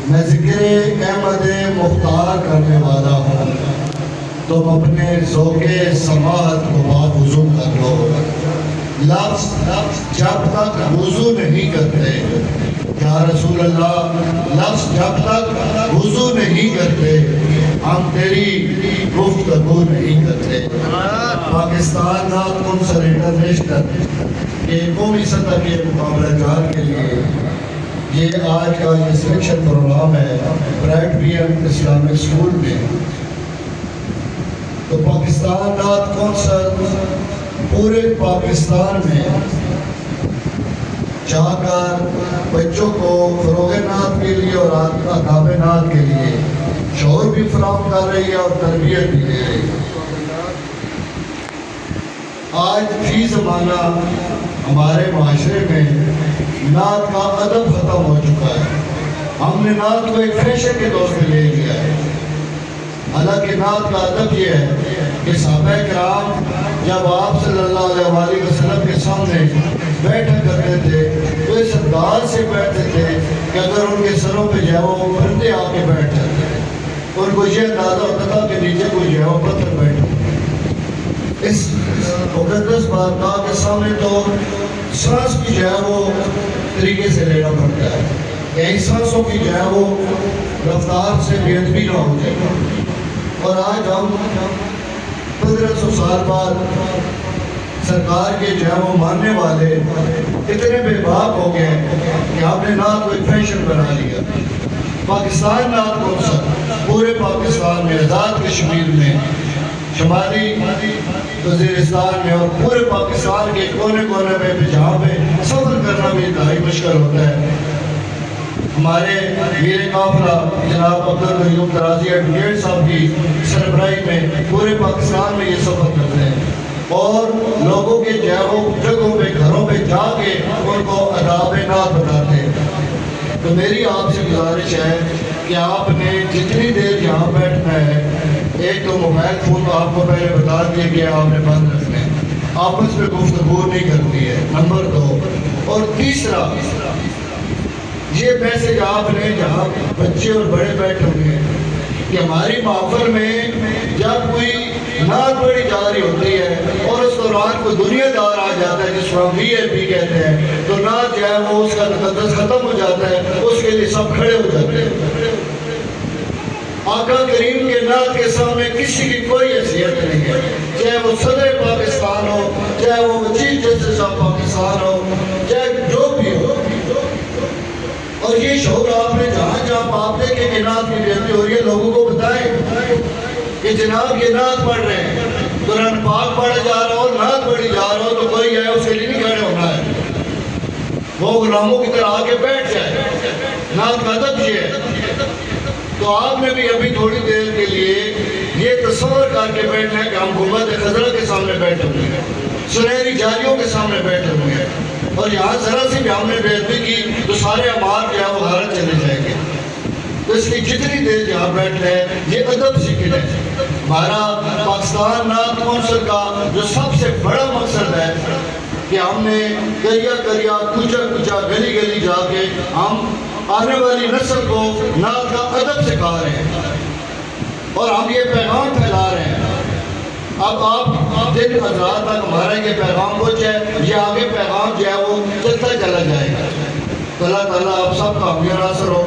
میں ذکر احمد مختار کرنے والا ہوں، تم اپنے ذوق سماعت کو وضو کر لو۔ لفظ جب تک وضو نہیں کرتے، یا رسول اللہ، لفظ جب تک وضو نہیں کرتے ہم تیری گفتگو نہیں کرتے۔ پاکستان نعت کونسل انٹرنیشنل کے قومی سطح کے مقابلہ جات کے لیے یہ آج کا یہ سلیکشن پروگرام ہے bright B M Islamic school میں۔ تو پاکستان نعت کونسل پورے پاکستان میں جا کر بچوں کو فروغ نعت کے لیے اور آداب نعت کے لیے شعور بھی فراہم کر رہی ہے اور تربیت بھی دے رہی ہے۔ آج فی زمانہ ہمارے معاشرے میں نعت کا ادب ختم ہو چکا ہے۔ ہم نے نعت کو ایک فیشن کے طور پہ لے لیا ہے، حالانکہ نعت کا ادب یہ ہے کہ صحابہ کرام جب آپ صلی اللہ علیہ وسلم کے سامنے بیٹھا کرتے تھے تو اس انداز سے بیٹھتے تھے کہ اگر ان کے سروں پہ جو ہے وہ پرندے آ کے بیٹھ جاتے ہیں، ان کو یہ اندازہ ہوتا تھا کہ نیچے کوئی جو ہے وہ پتھر بیٹھا۔ اس مقدس بارگاہ کے سامنے تو سانس کی جو ہے وہ طریقے سے لینا پڑتا ہے، کئی سانسوں کی جو ہے وہ رفتار سے بے ادبی نہ ہو جائے۔ اور آج ہم 1500 سال بعد سرکار کے جو ہے وہ ماننے والے اتنے بے باک ہو گئے کہ ہم نے نعت کو ایک فیشن بنا لیا۔ پاکستان نعت کونسل پورے پاکستان میں، آزاد کشمیر میں، شمالی وزیرستان میں اور پورے پاکستان کے کونے کونے میں جہاں پہ سفر کرنا بھی انتہائی مشکل ہوتا ہے، ہمارے میر قافلہ جناب عبدالقیوم ترازی ایڈوکیٹ صاحب کی سربراہی میں پورے پاکستان میں یہ سفر کرتے ہیں اور لوگوں کے جو ہے وہ جگہوں پہ گھروں پہ جا کے ان کو آداب نعت بتاتے ہیں۔ تو میری آپ سے گزارش ہے کہ آپ نے جتنی دیر یہاں بیٹھنا ہے، ایک تو موبائل فون تو آپ کو پہلے بتا دیا گیا آپ نے بند رکھنا ہے، آپس میں گفتگو نہیں کرنی ہے، نمبر 2۔ اور تیسرا یہ میسج آپ نے جہاں بچے اور بڑے بیٹھے ہوئے ہیں کہ ہماری محفل میں جب کوئی نعت پڑھی جا رہی ہوتی ہے اور اس دوران کوئی دنیا دار آ جاتا ہے جس کو ہم وی آئی پی کہتے ہیں، تو نعت جو ہے وہ اس کا تقدس ختم ہو جاتا ہے، اس کے لیے سب کھڑے ہو جاتے ہیں۔ آقا کریم کے نعت کے سامنے کسی کی کوئی حیثیت نہیں ہے، چاہے وہ صدر پاکستان ہو، چاہے وہ چیف جسٹس آف پاکستان ہو، چاہے جو بھی ہو۔ اور یہ شعور آپ نے جہاں جہاں آپ دیکھیں کہ نعت کی بےعزتی ہو رہی ہے، لوگوں کو بتائیں کہ جناب یہ نعت پڑھ رہے ہیں، قرآن پاک پڑھا جا رہا ہو، نعت پڑھی جا رہا ہو، تو کوئی ہے اس کے لیے نہیں کھڑے ہونا ہے، وہ غلاموں کی طرح آگے بیٹھ جائے۔ نعت کا ادب یہ ہے۔ تو آپ نے بھی ابھی تھوڑی دیر کے لیے یہ تصور کر کے بیٹھنا ہے کہ ہم گنبد خضرا کے سامنے بیٹھے ہوئے ہیں، سنہری جالیوں کے سامنے بیٹھے ہوئے ہیں، اور یہاں ذرا سی بھی ہم نے بے ادبی کی تو سارے اعمال جو ہے وہ غارت چلے جائیں گے۔ تو اس کی جتنی دیر یہاں بیٹھنا ہے یہ ادب سیکھنا ہے۔ ہمارا پاکستان نعت کونسل کا جو سب سے بڑا مقصد ہے کہ ہم نے کریا کریا کوچا کوچا گلی گلی جا کے ہم آنے والی نسل کو نعت کا ادب سکھا رہے ہیں اور ہم یہ پیغام پھیلا رہے ہیں۔ اب آپ دن حضرات تک ہمارا یہ پیغام پہنچے، یہ آگے پیغام جو ہے وہ چلتا چلا جائے گا۔ اللہ تعالیٰ آپ سب کا حامی و ناصر ہو۔